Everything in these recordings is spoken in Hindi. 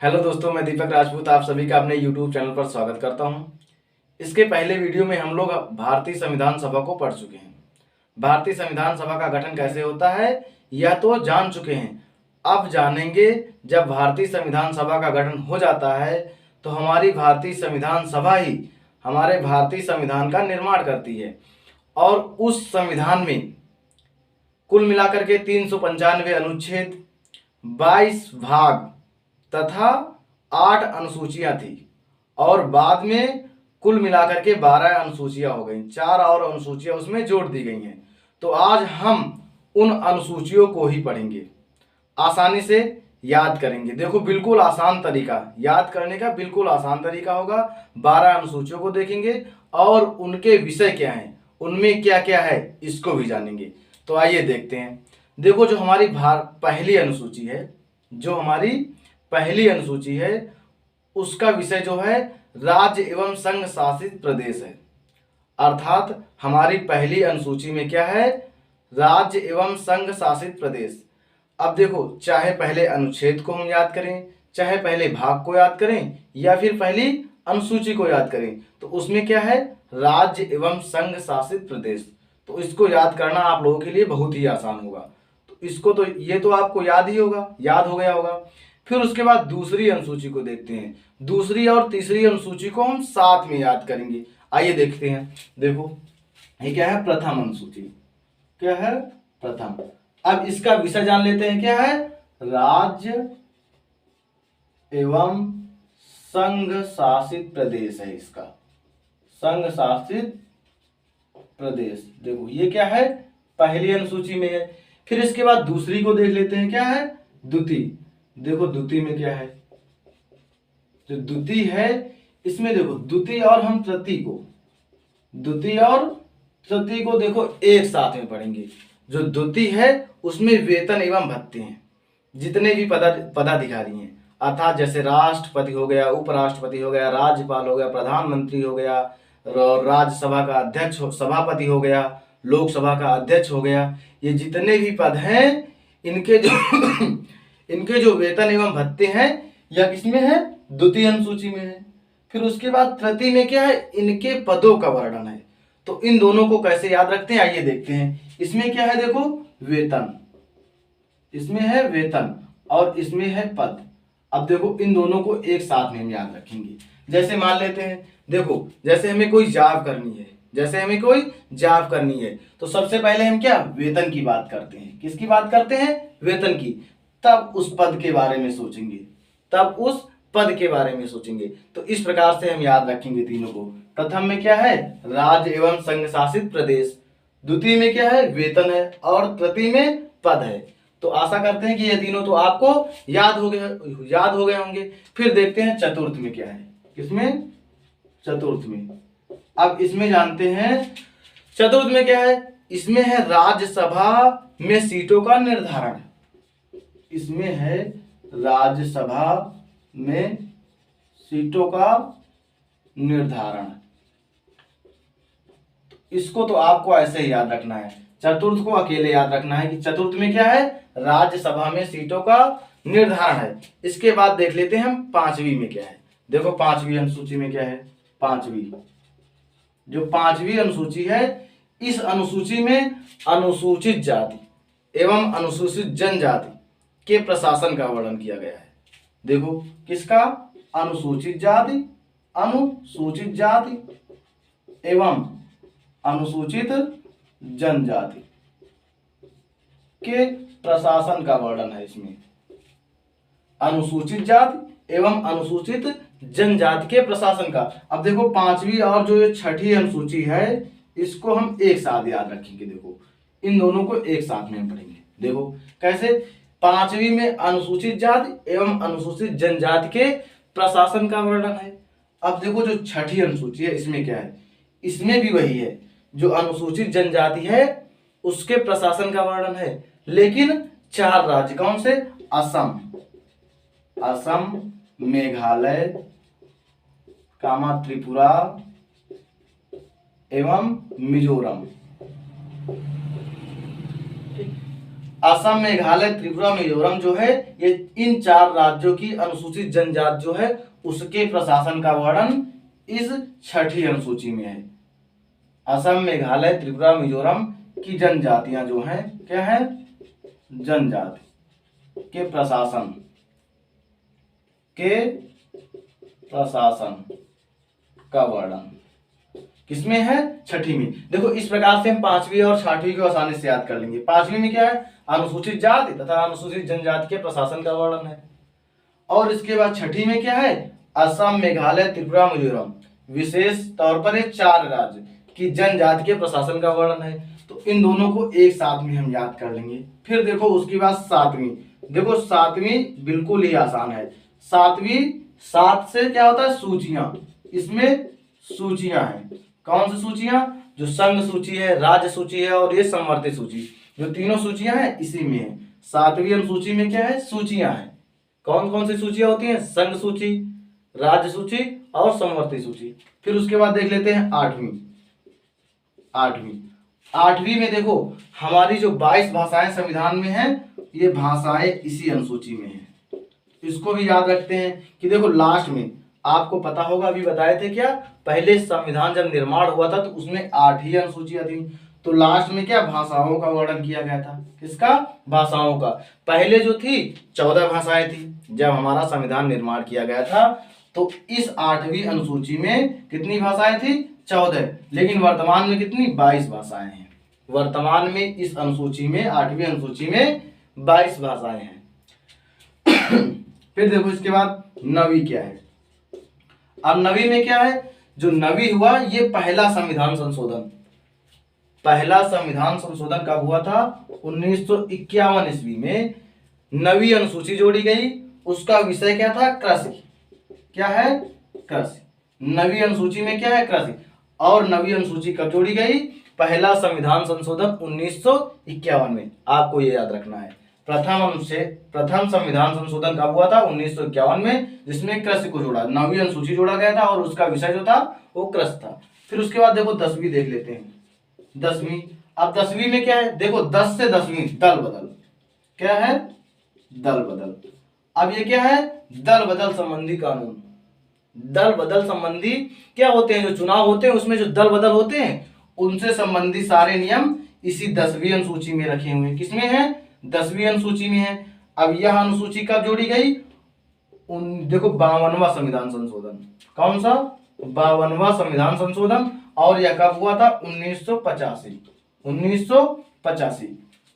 हेलो दोस्तों, मैं दीपक राजपूत आप सभी का अपने YouTube चैनल पर स्वागत करता हूं। इसके पहले वीडियो में हम लोग भारतीय संविधान सभा को पढ़ चुके हैं। भारतीय संविधान सभा का गठन कैसे होता है यह तो जान चुके हैं। अब जानेंगे, जब भारतीय संविधान सभा का गठन हो जाता है तो हमारी भारतीय संविधान सभा ही हमारे भारतीय संविधान का निर्माण करती है। और उस संविधान में कुल मिलाकर के 395 अनुच्छेद, 22 भाग तथा 8 अनुसूचियां थी। और बाद में कुल मिलाकर के 12 अनुसूचियां हो गई, 4 और अनुसूचियां उसमें जोड़ दी गई हैं। तो आज हम उन अनुसूचियों को ही पढ़ेंगे, आसानी से याद करेंगे। देखो, बिल्कुल आसान तरीका याद करने का, बिल्कुल आसान तरीका होगा। 12 अनुसूचियों को देखेंगे और उनके विषय क्या हैं, उनमें क्या क्या है, इसको भी जानेंगे। तो आइए देखते हैं। देखो, जो हमारी पहली अनुसूची है, जो हमारी पहली अनुसूची है, उसका विषय जो है राज्य एवं संघ शासित प्रदेश है। अर्थात हमारी पहली अनुसूची में क्या है, राज्य एवं संघ शासित प्रदेश। अब देखो, चाहे पहले अनुच्छेद को हम याद करें, चाहे पहले भाग को याद करें, या फिर पहली अनुसूची को याद करें, तो उसमें क्या है, राज्य एवं संघ शासित प्रदेश। तो इसको याद करना आप लोगों के लिए बहुत ही आसान होगा। तो इसको तो ये तो आपको याद ही होगा, याद हो गया होगा। फिर उसके बाद दूसरी अनुसूची को देखते हैं। दूसरी और तीसरी अनुसूची को हम साथ में याद करेंगे। आइए देखते हैं। देखो, ये क्या है, प्रथम अनुसूची। क्या है, प्रथम। अब इसका विषय जान लेते हैं, क्या है, राज्य एवं संघ शासित प्रदेश है। इसका संघ शासित प्रदेश। देखो, ये क्या है, पहली अनुसूची में है। फिर इसके बाद दूसरी को देख लेते हैं, क्या है, द्वितीय। देखो, द्वितीय में क्या है, जो द्वितीय है, इसमें देखो द्वितीय और हम तृतीय को, द्वितीय और तृतीय को देखो एक साथ में पढ़ेंगे। जो द्वितीय है उसमें वेतन एवं भत्ते हैं, जितने भी पदाधिकारी हैं। अर्थात जैसे राष्ट्रपति हो गया, उपराष्ट्रपति हो गया, राज्यपाल हो गया, प्रधानमंत्री हो गया, राज्यसभा का अध्यक्ष सभापति हो गया, लोकसभा का अध्यक्ष हो गया, ये जितने भी पद हैं, इनके जो इनके जो वेतन एवं भत्ते हैं, यह किसमें है, द्वितीय अनुसूची में है। फिर उसके बाद तृतीय में क्या है, इनके पदों का वर्णन है। तो इन दोनों को कैसे याद रखते हैं, आइए देखते हैं। इसमें क्या है, देखो, वेतन, इसमें है वेतन और इसमें है पद। अब देखो, इन दोनों को एक साथ में हम याद रखेंगे। जैसे मान लेते हैं, देखो, जैसे हमें कोई जॉब करनी है, जैसे हमें कोई जॉब करनी है, तो सबसे पहले हम क्या, वेतन की बात करते हैं। किसकी बात करते हैं, वेतन की। तब उस पद के बारे में सोचेंगे, तब उस पद के बारे में सोचेंगे। तो इस प्रकार से हम याद रखेंगे तीनों को। प्रथम में क्या है, राज्य एवं संघ शासित प्रदेश, द्वितीय में क्या है, वेतन है, और तृतीय में पद है। तो आशा करते हैं कि ये तीनों तो आपको याद हो गए होंगे। फिर देखते हैं चतुर्थ में क्या है, किसमें, चतुर्थ में। अब इसमें जानते हैं चतुर्थ में क्या है, इसमें है राज्यसभा में सीटों का निर्धारण। इसमें है राज्यसभा में सीटों का निर्धारण। इसको तो आपको ऐसे ही याद रखना है, चतुर्थ को अकेले याद रखना है कि चतुर्थ में क्या है, राज्यसभा में सीटों का निर्धारण है। इसके बाद देख लेते हैं हम पांचवी में क्या है। देखो, पांचवी अनुसूची में क्या है, पांचवी, जो पांचवी अनुसूची है, इस अनुसूची में अनुसूचित जाति एवं अनुसूचित जनजाति के प्रशासन का वर्णन किया गया है। देखो, किसका, अनुसूचित जाति, अनुसूचित जाति एवं अनुसूचित जनजाति के प्रशासन का वर्णन है इसमें। अनुसूचित जाति एवं अनुसूचित जनजाति के प्रशासन का। अब देखो, पांचवी और जो ये छठी अनुसूची है, इसको हम एक साथ याद रखेंगे। देखो, इन दोनों को एक साथ में हम पढ़ेंगे। देखो कैसे, पांचवी में अनुसूचित जाति एवं अनुसूचित जनजाति के प्रशासन का वर्णन है। अब देखो, जो छठी अनुसूची है, इसमें क्या है, इसमें भी वही है, जो अनुसूचित जनजाति है उसके प्रशासन का वर्णन है। लेकिन 4 राज्य, कौन से, असम, मेघालय, त्रिपुरा एवं मिजोरम। असम, मेघालय, त्रिपुरा, मिजोरम जो है ये इन 4 राज्यों की अनुसूचित जनजाति जो है उसके प्रशासन का वर्णन इस छठी अनुसूची में है। असम, मेघालय, त्रिपुरा, मिजोरम की जनजातियां जो हैं क्या है, जनजाति के प्रशासन का वर्णन किसमें है, छठी में। देखो इस प्रकार से हम 5वीं और 6वीं को आसानी से याद कर लेंगे। 5वीं में क्या है, अनुसूचित जाति तथा अनुसूचित जनजाति के प्रशासन का वर्णन है। और इसके बाद छठी में क्या है, असम, मेघालय, त्रिपुरा, मिजोरम विशेष तौर पर ये 4 राज्य की जनजाति के प्रशासन का वर्णन है। तो इन दोनों को एक साथ में हम याद कर लेंगे। फिर देखो उसके बाद 7वीं, देखो 7वीं बिल्कुल ही आसान है। 7वीं, 7 से क्या होता है, सूचियां। इसमें सूचियां हैं, कौन सी सूचियां, जो संघ सूची है, राज्य सूची है और ये संवर्ती सूची, जो तीनों सूचियां हैं इसी में है। 7वीं अनुसूची में क्या है, सूचियां हैं। कौन कौन सी सूचियां होती हैं, संघ सूची, राज्य सूची और संवर्ती सूची। फिर उसके बाद देख लेते हैं 8वीं। 8वीं में देखो हमारी जो 22 भाषाएं संविधान में हैं, ये भाषाएं इसी अनुसूची में हैं। इसको भी याद रखते हैं कि देखो लास्ट में आपको पता होगा, अभी बताए थे क्या, पहले संविधान जब निर्माण हुआ था तो उसमें 8 ही अनुसूचियां थी। तो लास्ट में क्या, भाषाओं का वर्णन किया गया था। किसका, भाषाओं का। पहले जो थी 14 भाषाएं थी जब हमारा संविधान निर्माण किया गया था। तो इस 8वीं अनुसूची में कितनी भाषाएं थी, 14। लेकिन वर्तमान में कितनी, 22 भाषाएं हैं। वर्तमान में इस अनुसूची में, 8वीं अनुसूची में 22 भाषाएं हैं। फिर देखो इसके बाद 9वीं क्या है। अब 9वीं में क्या है, जो 9वीं हुआ ये पहला संविधान संशोधन। पहला संविधान संशोधन कब हुआ था, 1951 ईस्वी में 9वीं अनुसूची जोड़ी गई। उसका विषय क्या था, कृषि। क्या है, कृषि। 9वीं अनुसूची में क्या है, कृषि। और 9वीं अनुसूची कब जोड़ी गई, पहला संविधान संशोधन 1951 में। आपको ये याद रखना है। प्रथम संविधान संशोधन कब हुआ था, 1951 में, जिसमें कृषि को जोड़ा, 9वीं अनुसूची जोड़ा गया था और उसका विषय जो था वो कृषि था। फिर उसके बाद देखो 10वीं देख लेते हैं। 10वीं, अब 10वीं में क्या है, देखो 10 से 10वीं दल बदल। क्या है, दल बदल। अब ये क्या है, दल बदल संबंधी कानून। दल बदल संबंधी क्या होते हैं, जो चुनाव होते हैं उसमें जो दल बदल होते हैं उनसे संबंधी सारे नियम इसी 10वीं अनुसूची में रखे हुए हैं। किसमें है, 10वीं अनुसूची में है। अब यह अनुसूची कब जोड़ी गई, देखो 52वां संविधान संशोधन। कौन सा, 52वां संविधान संशोधन। और यह कब हुआ था, 1985। 1985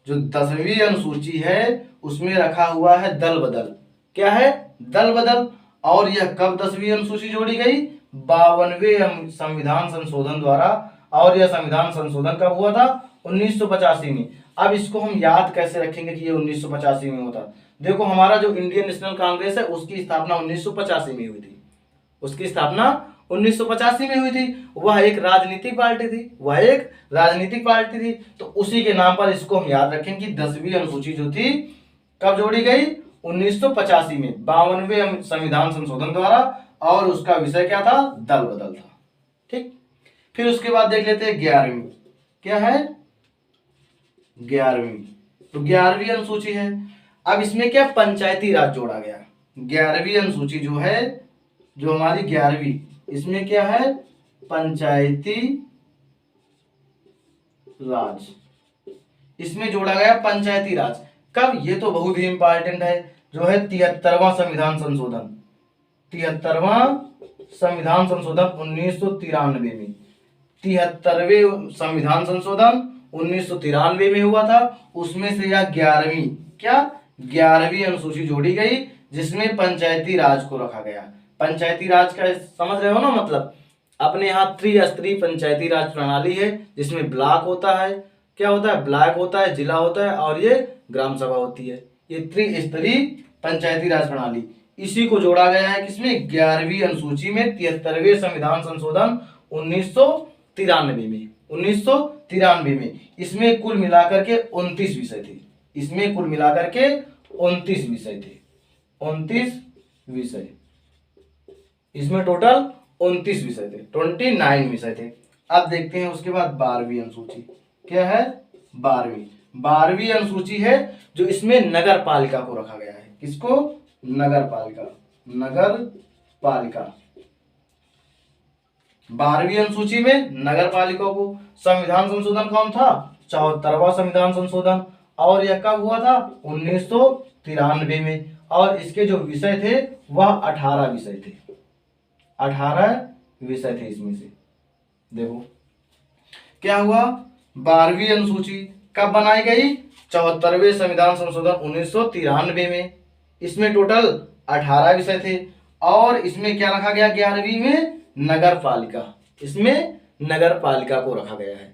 जो 10वीं अनुसूची है उसमें रखा हुआ है दल बदल। क्या है, दल बदल। और यह कब 10वीं अनुसूची जोड़ी गई, 52वें संविधान संशोधन द्वारा। और यह संविधान संशोधन कब हुआ था, 1985 में। अब इसको हम याद कैसे रखेंगे कि ये 1985 में होता। देखो हमारा जो इंडियन नेशनल कांग्रेस है उसकी स्थापना 1985 में हुई थी। उसकी स्थापना 1985 में हुई थी। वह एक राजनीतिक पार्टी थी, वह एक राजनीतिक पार्टी थी। तो उसी के नाम पर इसको हम याद रखें कि 10वीं अनुसूची जो थी कब जोड़ी गई, 1985 में, 52वें संविधान संशोधन द्वारा। और उसका विषय क्या था, दल बदल था। ठीक। फिर उसके बाद देख लेते हैं 11वीं। क्या है, 11वीं। तो 11वीं अनुसूची है। अब इसमें क्या, पंचायती राज जोड़ा गया। 11वीं अनुसूची जो है, जो हमारी 11वीं, इसमें क्या है, पंचायती राज। इसमें जोड़ा गया पंचायती राज। कब, ये तो बहुत ही इंपॉर्टेंट है, जो है 73वां संविधान संशोधन। 73वां संविधान संशोधन 1993 में। 73वें संविधान संशोधन 1993 में हुआ था। उसमें से यह 11वीं, क्या, 11वीं अनुसूची जोड़ी गई, जिसमें पंचायती राज को रखा गया। पंचायती राज का समझ रहे हो ना, मतलब अपने यहाँ त्रिस्तरीय पंचायती राज प्रणाली है, जिसमें ब्लॉक होता है, क्या होता है, ब्लॉक होता है, जिला होता है और ये ग्राम सभा होती है। ये त्रिस्तरीय पंचायती राज प्रणाली, इसी को जोड़ा गया है किसमें, 11वीं अनुसूची में, 73वें संविधान संशोधन 1993 में। 1993 में इसमें कुल मिलाकर के 29 विषय थे। इसमें कुल मिलाकर के 29 विषय थे। 29 विषय, इसमें टोटल 29 विषय थे, 29 विषय थे। अब देखते हैं उसके बाद 12वीं अनुसूची। क्या है, 12वीं। 12वीं अनुसूची है जो इसमें नगर पालिका को रखा गया है। किसको? नगर पालिका। नगर पालिका 12वीं अनुसूची में नगर पालिका को। संविधान संशोधन कौन था? 74वां संविधान संशोधन। और यह कब हुआ था? 1993 में। और इसके जो विषय थे वह 18 विषय थे। 18 विषय थे इसमें से। देखो क्या हुआ, 12वीं अनुसूची कब बनाई गई? 74वें संविधान संशोधन 1993 में। इसमें टोटल 18 विषय थे और इसमें क्या रखा गया? 11वीं में नगर पालिका। इसमें नगर पालिका को रखा गया है।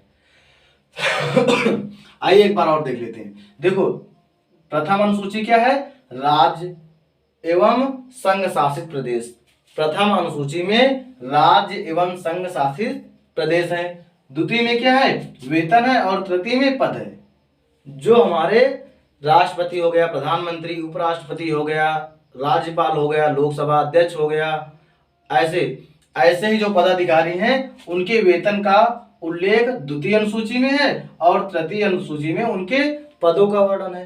आइए एक बार और देख लेते हैं। देखो प्रथम अनुसूची क्या है? राज्य एवं संघ शासित प्रदेश। प्रथम अनुसूची में राज्य एवं संघ शासित प्रदेश है। द्वितीय में क्या है? वेतन है। और तृतीय में पद है। जो हमारे राष्ट्रपति हो गया, प्रधानमंत्री, उपराष्ट्रपति हो गया, राज्यपाल हो गया, लोकसभा अध्यक्ष हो गया, ऐसे ही जो पदाधिकारी हैं उनके वेतन का उल्लेख द्वितीय अनुसूची में है और तृतीय अनुसूची में उनके पदों का वर्णन है।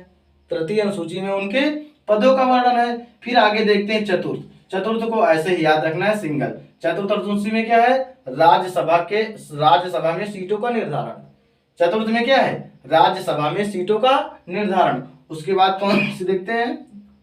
तृतीय अनुसूची में उनके पदों का वर्णन है। फिर आगे देखते हैं चतुर्थ। चतुर्थ को ऐसे ही याद रखना है, सिंगल। चतुर्थ अनुसूची में क्या है? राज्यसभा में सीटों का निर्धारण। चतुर्थ में क्या है? राज्यसभा में सीटों का निर्धारण। उसके बाद कौन सी देखते हैं?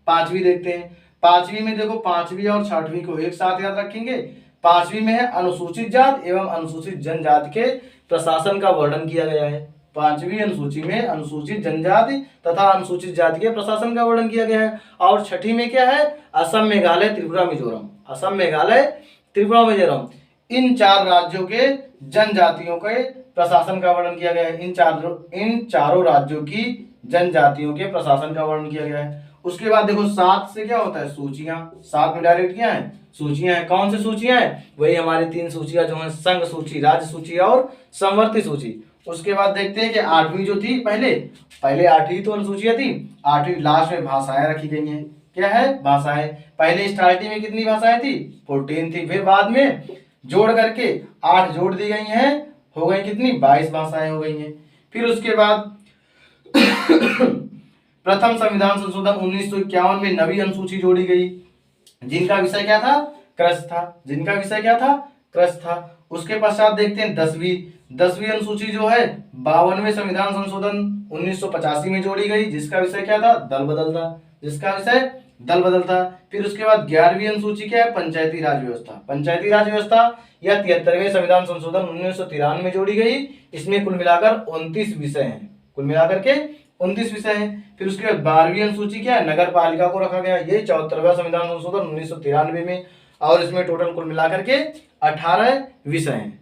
पांचवी देखते हैं। पांचवी में देखो, पांचवी और छठवीं को एक साथ याद रखेंगे। पांचवी में है अनुसूचित जाति एवं अनुसूचित जनजाति के प्रशासन का वर्णन किया गया है। पांचवी अनुसूची में अनुसूचित जनजाति तथा अनुसूचित जाति के प्रशासन का वर्णन किया गया है। और छठी में क्या है? असम, मेघालय, त्रिपुरा, मिजोरम। असम, मेघालय, त्रिपुरा, मिजोरम, इन 4 राज्यों के जनजातियों के प्रशासन का वर्णन किया गया है। इन चारों राज्यों की जनजातियों के प्रशासन का वर्णन किया गया है। उसके बाद देखो 7 से क्या होता है? सूचियां। 7 में डायरेक्ट क्या है? सूचियां हैं। कौन सी सूचियां हैं? वही हमारी 3 सूचियां जो हैं, संघ सूची, राज्य सूची और संवर्ती सूची। उसके बाद देखते हैं कि 8वीं जो थी, पहले 8वीं तो अनुसूचियां थी। 8वीं लास्ट में भाषाएं रखी गई हैं। क्या है? भाषाएं। पहले स्टार्टिंग में कितनी भाषाएं थी? 14 थी। फिर बाद में जोड़ करके 8 जोड़ दी गई हैं, हो गई कितनी? 22 भाषाएं हो गई हैं। फिर उसके बाद प्रथम संविधान संशोधन 1951 में नवी अनुसूची जोड़ी गई, जिनका विषय क्या था? कृषि था। जिनका विषय क्या था? कृषि था। उसके पश्चात देखते हैं 10वीं अनुसूची जो है 52वें संविधान संशोधन 1985 में जोड़ी गई, जिसका विषय क्या था? दल बदल था। जिसका विषय दल बदल था। फिर उसके बाद 11वीं अनुसूची क्या है? पंचायती राज व्यवस्था। पंचायती राज व्यवस्था या 73वें संविधान संशोधन 1993 में जोड़ी गई। इसमें कुल मिलाकर 29 विषय हैं। कुल मिलाकर के 29 विषय हैं। फिर उसके बाद 12वीं अनुसूची क्या है? नगर पालिका को रखा गया। ये 74वां संविधान संशोधन 1993 में। और इसमें टोटल कुल मिलाकर के 18 विषय हैं।